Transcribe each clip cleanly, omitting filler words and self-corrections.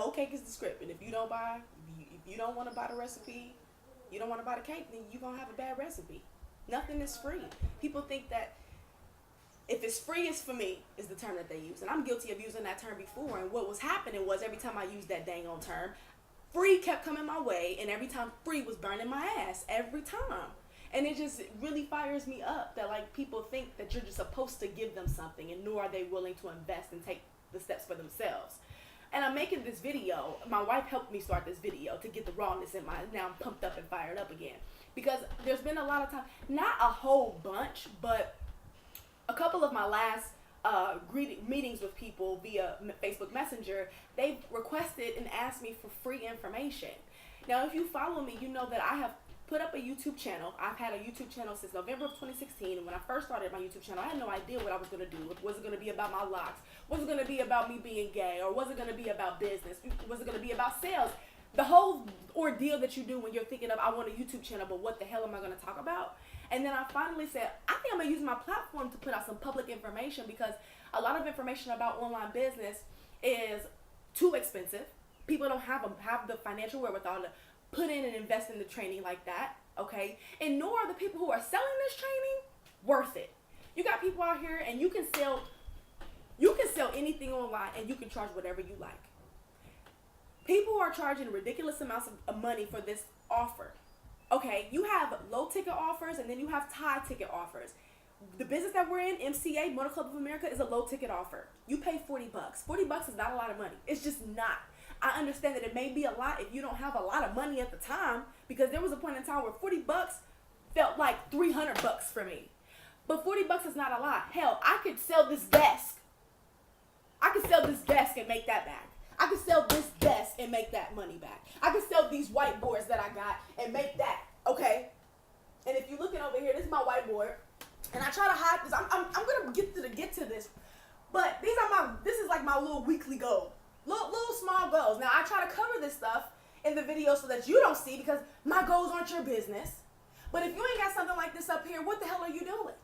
no cake is the script, and if you don't want to buy the recipe, you don't want to buy the cake, then you're gonna have a bad recipe. Nothing is free. People think that if it's free, it's for me, is the term that they use. And I'm guilty of using that term before. And what was happening was every time I used that dang on term, free kept coming my way. And every time free was burning my ass. Every time. And it just really fires me up that like people think that you're just supposed to give them something, and nor are they willing to invest and take the steps for themselves. And I'm making this video. My wife helped me start this video to get the rawness in my, now I'm pumped up and fired up again. Because there's been a lot of time, not a whole bunch, but a couple of my last meetings with people via Facebook Messenger, they've requested and asked me for free information. Now, if you follow me, you know that I have put up a YouTube channel. I've had a YouTube channel since November of 2016, and when I first started my YouTube channel, I had no idea what I was going to do. Was it going to be about my locks? Was it going to be about me being gay? Or was it going to be about business? Was it going to be about sales? The whole ordeal that you do when you're thinking of, I want a YouTube channel, but what the hell am I going to talk about? And then I finally said, I think I'm going to use my platform to put out some public information, because a lot of information about online business is too expensive. People don't have the financial wherewithal to put in and invest in the training like that, okay? And nor are the people who are selling this training worth it. You got people out here, and you can sell anything online, and you can charge whatever you like. People are charging ridiculous amounts of money for this offer. Okay, you have low ticket offers, and then you have high ticket offers. The business that we're in, MCA, Motor Club of America, is a low ticket offer. You pay $40. $40 is not a lot of money. It's just not. I understand that it may be a lot if you don't have a lot of money at the time, because there was a point in time where $40 felt like $300 for me. But $40 is not a lot. Hell, I could sell this desk. I could sell this desk and make that back. I could sell this desk and make that money back. I could sell these whiteboards that I got and make that, okay? And if you're looking over here, this is my whiteboard, and I try to hide this. I'm gonna get to this, but this is like my little weekly goal, little small goals. Now I try to cover this stuff in the video so that you don't see, because my goals aren't your business. But if you ain't got something like this up here, what the hell are you doing?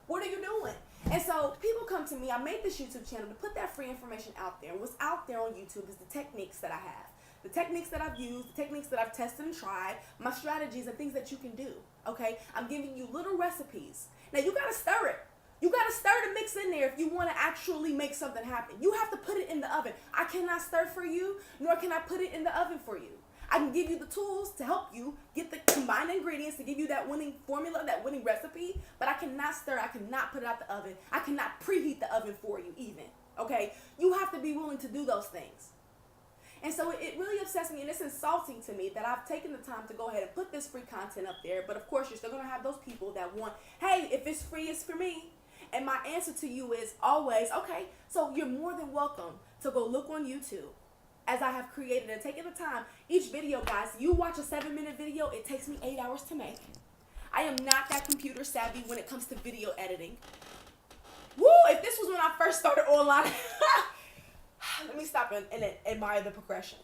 What are you doing? And so people come to me. I made this YouTube channel to put that free information out there. And what's out there on YouTube is the techniques that I have, the techniques that I've used, the techniques that I've tested and tried, my strategies and things that you can do. Okay, I'm giving you little recipes. Now you gotta stir it. You gotta stir the mix in there if you want to actually make something happen. You have to put it in the oven. I cannot stir for you, nor can I put it in the oven for you. I can give you the tools to help you get the combined ingredients to give you that winning formula, that winning recipe, but I cannot stir, I cannot put it out the oven. I cannot preheat the oven for you even, okay? You have to be willing to do those things. And so it really upsets me, and it's insulting to me that I've taken the time to go ahead and put this free content up there, but of course you're still going to have those people that want, hey, if it's free, it's for me. And my answer to you is always, okay, so you're more than welcome to go look on YouTube, as I have created and taken the time. Each video, guys, you watch a 7-minute video, it takes me 8 hours to make. I am not that computer savvy when it comes to video editing. Woo, if this was when I first started online, let me stop and admire the progression.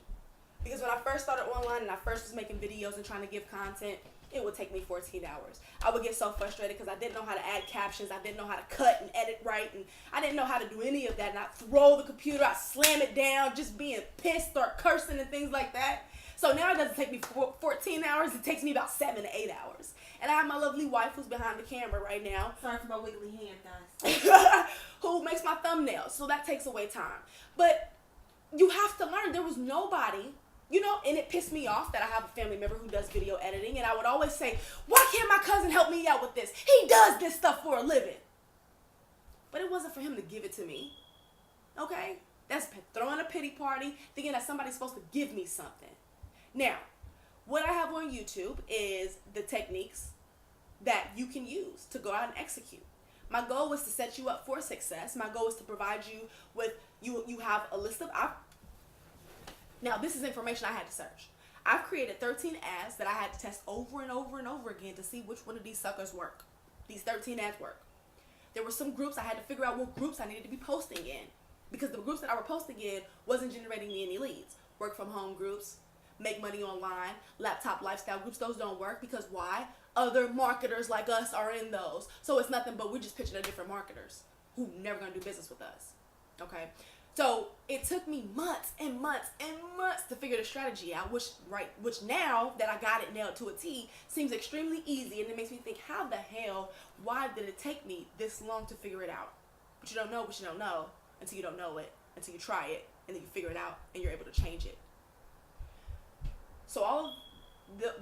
Because when I first started online and I first was making videos and trying to give content, it would take me 14 hours. I would get so frustrated because I didn't know how to add captions. I didn't know how to cut and edit right. And I didn't know how to do any of that. And I'd throw the computer, I'd slam it down, just being pissed, start cursing and things like that. So now it doesn't take me 14 hours. It takes me about 7 to 8 hours. And I have my lovely wife who's behind the camera right now. Sorry for my wiggly hand, guys. Who makes my thumbnails. So that takes away time. But you have to learn. There was nobody... You know, and it pissed me off that I have a family member who does video editing, and I would always say, why can't my cousin help me out with this? He does this stuff for a living. But it wasn't for him to give it to me. Okay? That's throwing a pity party, thinking that somebody's supposed to give me something. Now, what I have on YouTube is the techniques that you can use to go out and execute. My goal was to set you up for success. My goal is to provide you with, you have a list of... Now, this is information I had to search. I've created 13 ads that I had to test over and over and over again to see which one of these suckers work. These 13 ads work. There were some groups I had to figure out what groups I needed to be posting in, because the groups that I were posting in wasn't generating me any leads. Work from home groups, make money online, laptop lifestyle groups, those don't work because why? Other marketers like us are in those. So it's nothing but we're just pitching to different marketers who never gonna do business with us. Okay? So it took me months and months and months to figure the strategy out, which now that I got it nailed to a T seems extremely easy, and it makes me think, how the hell, why did it take me this long to figure it out? But you don't know what you don't know until you don't know it, until you try it, and then you figure it out and you're able to change it. So all of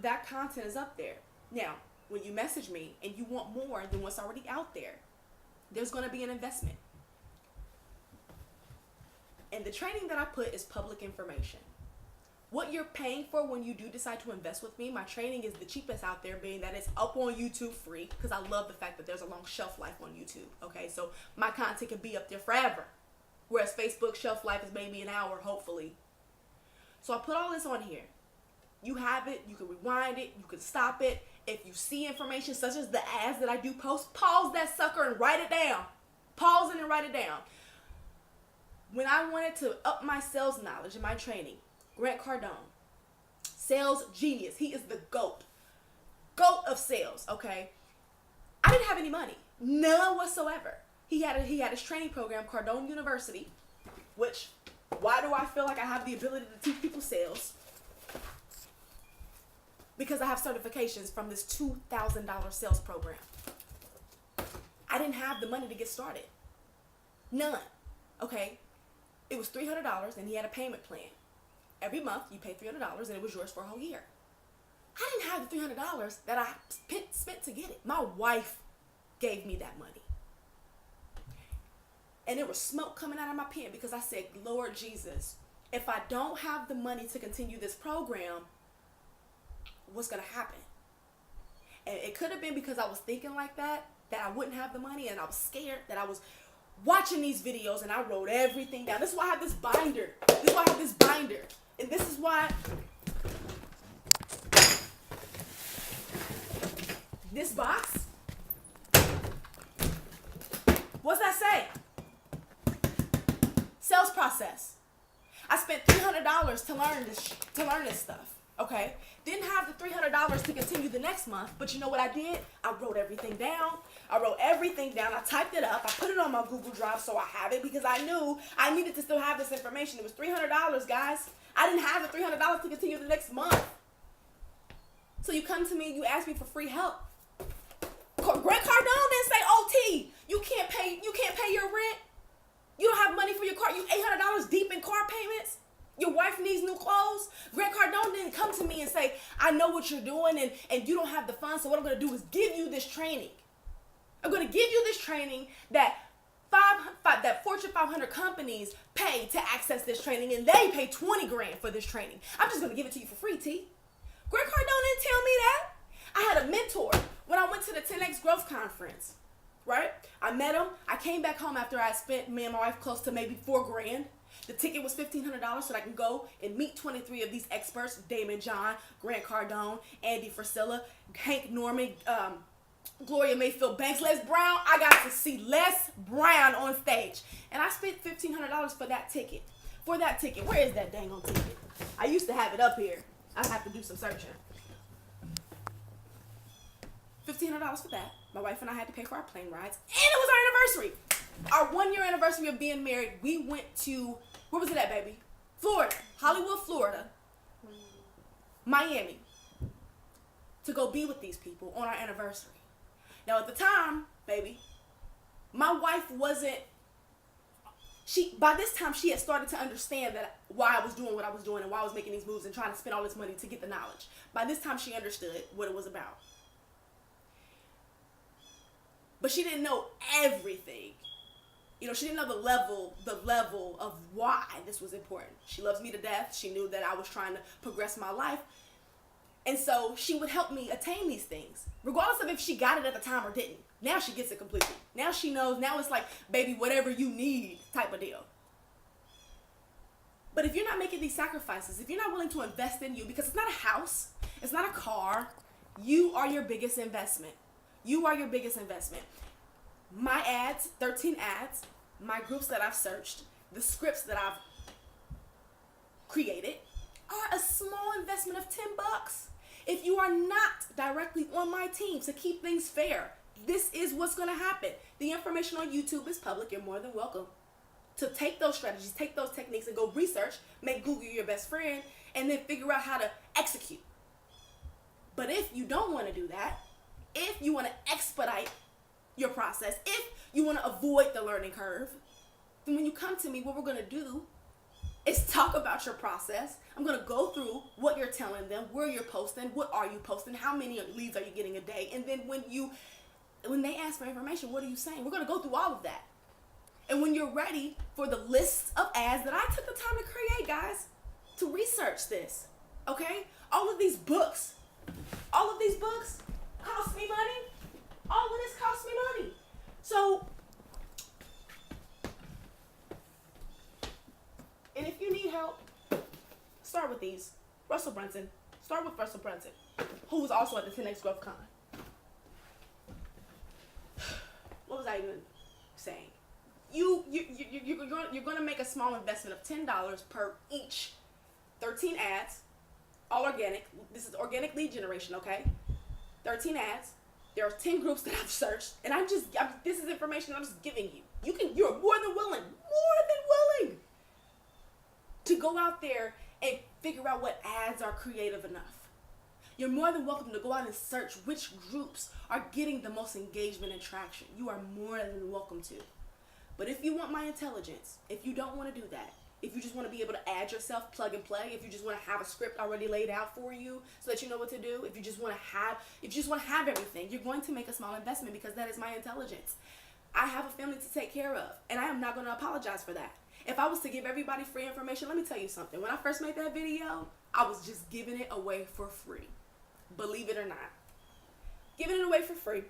that content is up there. Now, when you message me and you want more than what's already out there, there's going to be an investment. And the training that I put is public information. What you're paying for when you do decide to invest with me, my training is the cheapest out there, being that it's up on YouTube free, because I love the fact that there's a long shelf life on YouTube. Okay, so my content can be up there forever, whereas Facebook shelf life is maybe an hour, hopefully. So I put all this on here. You have it, you can rewind it, you can stop it. If you see information such as the ads that I do post, pause that sucker and write it down. Pause it and write it down. When I wanted to up my sales knowledge in my training, Grant Cardone, sales genius, he is the GOAT of sales, okay? I didn't have any money, none whatsoever. He had his training program, Cardone University, which, why do I feel like I have the ability to teach people sales? Because I have certifications from this $2,000 sales program. I didn't have the money to get started. None, okay? It was $300, and he had a payment plan. Every month, you pay $300, and it was yours for a whole year. I didn't have the $300 that I spent to get it. My wife gave me that money. And there was smoke coming out of my pen because I said, Lord Jesus, if I don't have the money to continue this program, what's going to happen? And it could have been because I was thinking like that I wouldn't have the money, and I was scared that I was watching these videos, and I wrote everything down. This is why I have this binder. And this is why this box, what's that say? Sales process. I spent $300 to learn this stuff. Okay? Didn't have the $300 to continue the next month, but you know what I did? I wrote everything down. I typed it up. I put it on my Google Drive so I have it, because I knew I needed to still have this information. It was $300, guys. I didn't have the $300 to continue the next month. So you come to me and you ask me for free help. Grant Cardone didn't say, OT, you can't pay your rent. You don't have money for your car. You $800 deep in car payments. Your wife needs new clothes. Grant Cardone didn't come to me and say, I know what you're doing and you don't have the funds, so what I'm going to do is give you this training. I'm going to give you this training that that Fortune 500 companies pay to access this training, and they pay $20 grand for this training. I'm just going to give it to you for free, T. Grant Cardone didn't tell me that. I had a mentor when I went to the 10X Growth Conference, right? I met him. I came back home after I spent, me and my wife, close to maybe $4 grand. The ticket was $1,500 so that I can go and meet 23 of these experts: Damon John, Grant Cardone, Andy Frisella, Hank Norman, Gloria Mayfield Banks, Les Brown. I got to see Les Brown on stage. And I spent $1,500 for that ticket. Where is that dang on ticket? I used to have it up here. I have to do some searching. $1,500 for that. My wife and I had to pay for our plane rides. And it was our anniversary. Our 1-year anniversary of being married. We went to, where was it at, baby? Florida. Hollywood, Florida. Miami. To go be with these people on our anniversary. Now, at the time, baby, my wife wasn't, by this time, she had started to understand that why I was doing what I was doing and why I was making these moves and trying to spend all this money to get the knowledge. By this time, she understood what it was about. But she didn't know everything. You know, she didn't know the level of why this was important. She loves me to death. She knew that I was trying to progress my life. And so she would help me attain these things, regardless of if she got it at the time or didn't. Now she gets it completely. Now she knows. Now it's like, baby, whatever you need type of deal. But if you're not making these sacrifices, if you're not willing to invest in you, because it's not a house, it's not a car, you are your biggest investment. You are your biggest investment. My ads, 13 ads, my groups that I've searched, the scripts that I've created are a small investment of $10. If you are not directly on my team to keep things fair, this is what's going to happen. The information on YouTube is public. You're more than welcome to take those strategies, take those techniques, and go research, make Google your best friend, and then figure out how to execute. But if you don't want to do that, if you want to expedite your process, if you want to avoid the learning curve, then when you come to me, what we're going to do is talk about your process. I'm going to go through what you're telling them, where you're posting, what are you posting, how many leads are you getting a day, and then when they ask for information, what are you saying? We're going to go through all of that. And when you're ready for the list of ads that I took the time to create, guys, to research this, okay? All of these books cost me money. All of this costs me money. So, and if you need help, start with these. Russell Brunson. Start with Russell Brunson, who was also at the 10X Growth Con. What was I even saying? You're going to make a small investment of $10 per each 13 ads, all organic. This is organic lead generation, okay? 13 ads. There are 10 groups that I've searched, and this is information I'm just giving you. You're more than willing to go out there and figure out what ads are creative enough. You're more than welcome to go out and search which groups are getting the most engagement and traction. You are more than welcome to. But if you want my intelligence, if you don't want to do that, if you just want to be able to add yourself, plug and play, if you just want to have a script already laid out for you so that you know what to do, if you just want to have everything, you're going to make a small investment because that is my intelligence. I have a family to take care of, and I am not going to apologize for that. If I was to give everybody free information, let me tell you something. When I first made that video, I was just giving it away for free. Believe it or not. Giving it away for free.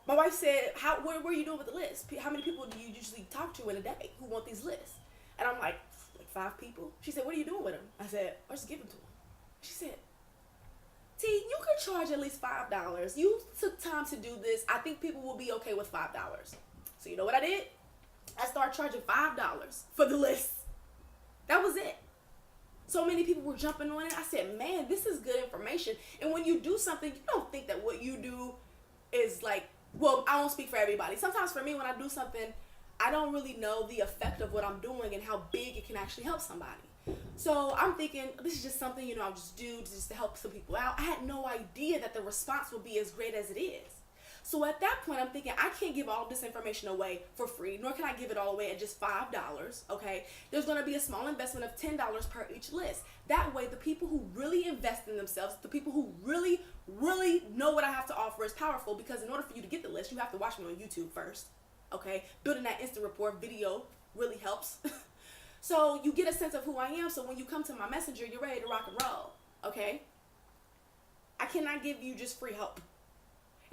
My wife said, what are you doing with the list? How many people do you usually talk to in a day who want these lists? And I'm like 5 people. She said, what are you doing with them? I said, I just give them to them. She said, T, you could charge at least $5. You took time to do this. I think people will be okay with $5. So you know what I did? I started charging $5 for the list. That was it. So many people were jumping on it. I said, man, this is good information. And when you do something, you don't think that what you do is like, well, I don't speak for everybody. Sometimes for me, when I do something, I don't really know the effect of what I'm doing and how big it can actually help somebody. So I'm thinking, this is just something, I'll just do just to help some people out. I had no idea that the response would be as great as it is. So at that point, I'm thinking, I can't give all this information away for free, nor can I give it all away at just $5, okay? There's going to be a small investment of $10 per each list. That way, the people who really invest in themselves, the people who really know what I have to offer is powerful, because in order for you to get the list, you have to watch me on YouTube first, okay? Building that instant rapport video really helps. So you get a sense of who I am, so when you come to my messenger, you're ready to rock and roll, okay? I cannot give you just free help.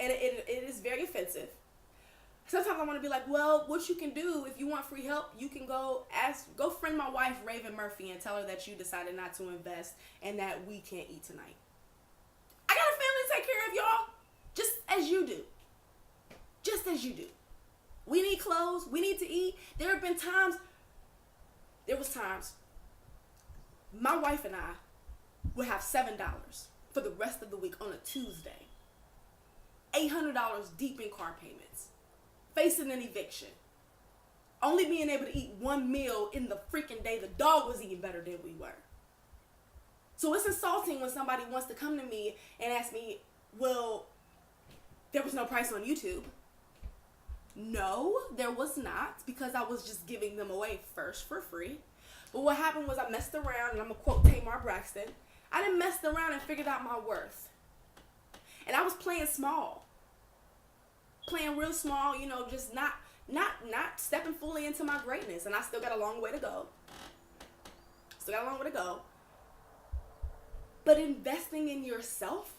And it is very offensive. Sometimes I want to be like, well, what you can do if you want free help, you can go friend my wife, Raven Murphy, and tell her that you decided not to invest and that we can't eat tonight. I got a family to take care of, y'all. Just as you do. Just as you do. We need clothes. We need to eat. There was times my wife and I would have $7 for the rest of the week on a Tuesday. $800 deep in car payments, facing an eviction, only being able to eat one meal in the freaking day. The dog was eating better than we were. So it's insulting when somebody wants to come to me and ask me, well, there was no price on YouTube. No, there was not, because I was just giving them away first for free. But what happened was I messed around, and I'm going to quote Tamar Braxton. I done messed around and figured out my worth. And I was playing small, playing real small, just not stepping fully into my greatness. And I still got a long way to go. But investing in yourself,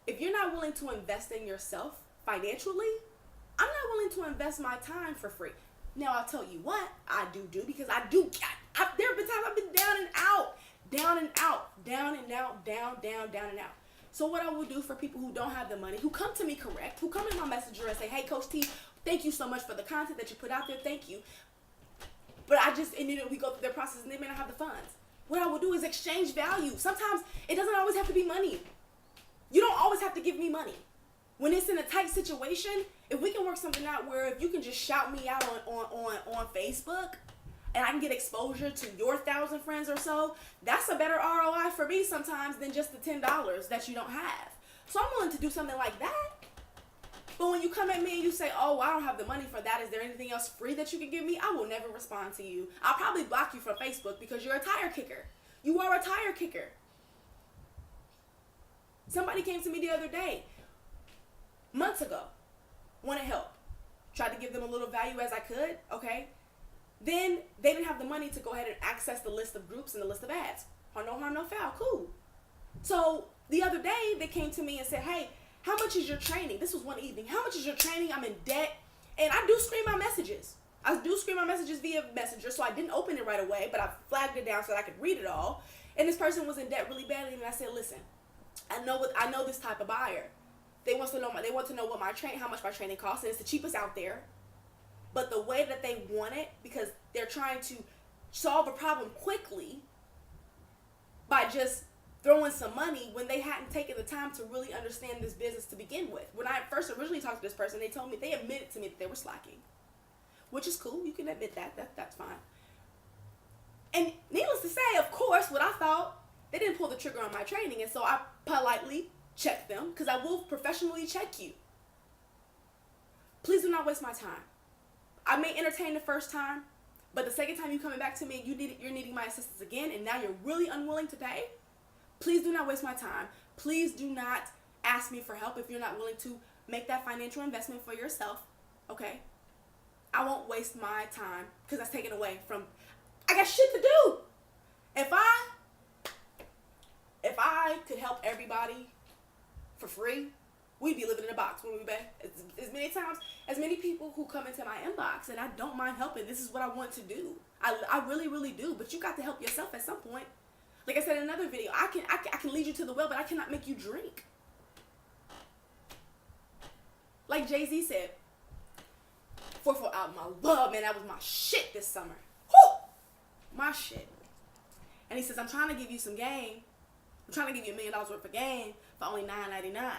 if you're not willing to invest in yourself financially, I'm not willing to invest my time for free. Now, I'll tell you what I do, because there have been times I've been down and out, down and out, down and out, down and out. So what I will do for people who don't have the money, who come to me correct, who come in my messenger and say, hey, Coach T, thank you so much for the content that you put out there. Thank you. But we go through their process and they may not have the funds. What I will do is exchange value. Sometimes it doesn't always have to be money. You don't always have to give me money. When it's in a tight situation, if we can work something out where if you can just shout me out on Facebook and I can get exposure to your 1,000 friends or so, that's a better ROI for me sometimes than just the $10 that you don't have. So I'm willing to do something like that. But when you come at me and you say, oh, I don't have the money for that, is there anything else free that you can give me? I will never respond to you. I'll probably block you from Facebook because you're a tire kicker. You are a tire kicker. Somebody came to me the other day, months ago, wanted help. Tried to give them a little value as I could, okay? Then they didn't have the money to go ahead and access the list of groups and the list of ads. No harm, no foul, cool. So the other day they came to me and said, hey, how much is your training? This was one evening. How much is your training? I'm in debt. And I do screen my messages. I do screen my messages via Messenger, so I didn't open it right away, but I flagged it down so that I could read it all. And this person was in debt really badly, and I said, listen, I know this type of buyer. They want to know what how much my training costs, and it's the cheapest out there. But the way that they want it, because they're trying to solve a problem quickly by just throwing some money when they hadn't taken the time to really understand this business to begin with. When I first originally talked to this person, they admitted to me that they were slacking, which is cool. You can admit that's fine. And needless to say, of course, what I thought, they didn't pull the trigger on my training, and so I politely checked them, because I will professionally check you. Please do not waste my time. I may entertain the first time, but the second time you coming back to me and you're needing my assistance again, and now you're really unwilling to pay, please do not waste my time. Please do not ask me for help if you're not willing to make that financial investment for yourself, okay? I won't waste my time because that's taken away from, I got shit to do. If I could help everybody for free, we'd be living in a box, wouldn't we, babe? As many people who come into my inbox, and I don't mind helping. This is what I want to do. I really, really do. But you got to help yourself at some point. Like I said in another video, I can lead you to the well, but I cannot make you drink. Like Jay-Z said, 4/4 album, I love, man, that was my shit this summer. Whew! My shit. And he says, I'm trying to give you some game. I'm trying to give you $1 million worth of game for only $9.99.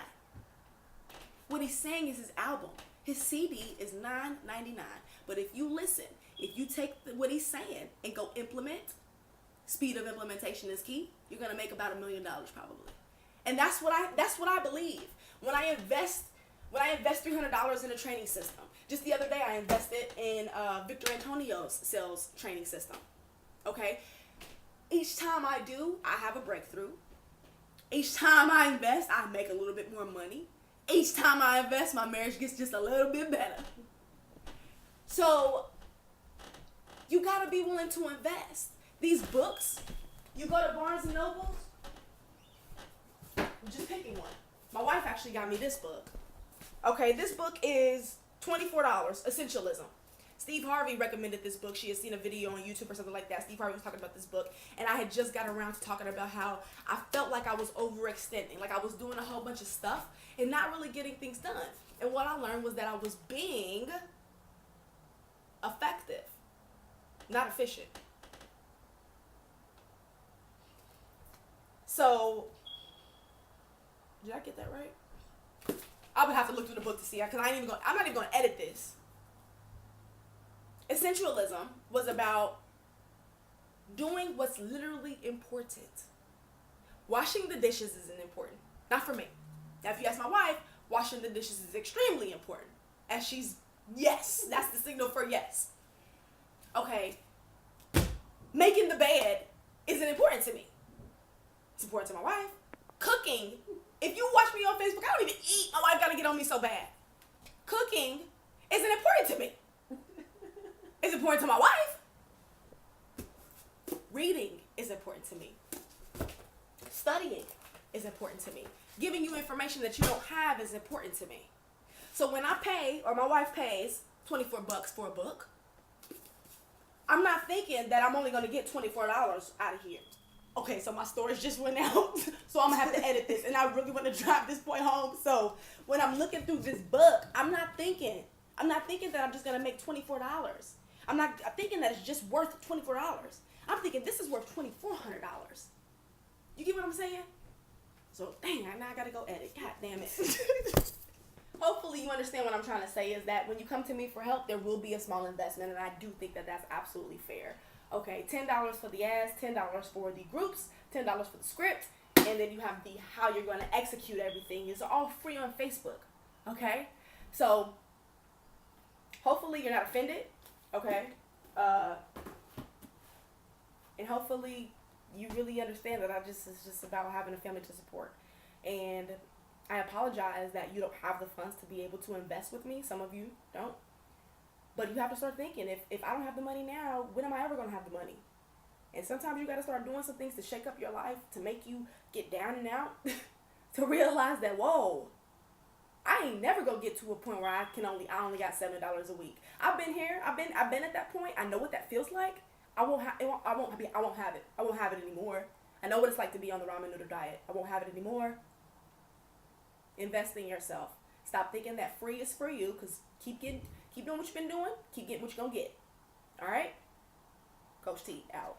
What he's saying is his album, his CD is $9.99. But if you listen, if you take what he's saying and go implement, speed of implementation is key. You're gonna make about $1 million probably. And that's what I believe. When I invest $300 in a training system. Just the other day I invested in Victor Antonio's sales training system. Okay? Each time I do, I have a breakthrough. Each time I invest, I make a little bit more money. Each time I invest, my marriage gets just a little bit better. So, you gotta be willing to invest. These books, you go to Barnes & Noble, I'm just picking one. My wife actually got me this book. Okay, this book is $24, Essentialism. Steve Harvey recommended this book. She had seen a video on YouTube or something like that. Steve Harvey was talking about this book, and I had just got around to talking about how I felt like I was overextending, like I was doing a whole bunch of stuff and not really getting things done. And what I learned was that I was being effective, not efficient. So, did I get that right? I would have to look through the book to see, because I'm not even going to edit this. Essentialism was about doing what's literally important. Washing the dishes isn't important. Not for me. Now, if you ask my wife, washing the dishes is extremely important. And she's, yes, that's the signal for yes. Okay. Making the bed isn't important to me. It's important to my wife. Cooking. If you watch me on Facebook, I don't even eat. My wife gotta get on me so bad. Cooking isn't important to me. It's important to my wife. Reading is important to me. Studying is important to me. Giving you information that you don't have is important to me. So when I pay, or my wife pays, $24 for a book, I'm not thinking that I'm only going to get $24 out of here. Okay, so my storage just went out, so I'm going to have to edit this, and I really want to drive this point home. So when I'm looking through this book, I'm not thinking that I'm just going to make $24. I'm thinking that it's just worth $24. I'm thinking this is worth $2,400. You get what I'm saying? So, dang, now I got to go edit. God damn it. hopefully you understand what I'm trying to say is that when you come to me for help, there will be a small investment, and I do think that that's absolutely fair. Okay, $10 for the ads, $10 for the groups, $10 for the script, and then you have the how you're going to execute everything. It's all free on Facebook. Okay, so hopefully you're not offended. Okay, and hopefully you really understand that it's just about having a family to support. And I apologize that you don't have the funds to be able to invest with me. Some of you don't. But you have to start thinking, if I don't have the money now, when am I ever going to have the money? And sometimes you got to start doing some things to shake up your life, to make you get down and out, to realize that, whoa, I ain't never going to get to a point where I only got $7 a week. I've been here. I've been at that point. I know what that feels like. I won't have it. I won't have it anymore. I know what it's like to be on the ramen noodle diet. I won't have it anymore. Invest in yourself. Stop thinking that free is for you, because keep doing what you've been doing. Keep getting what you're going to get. All right? Coach T out.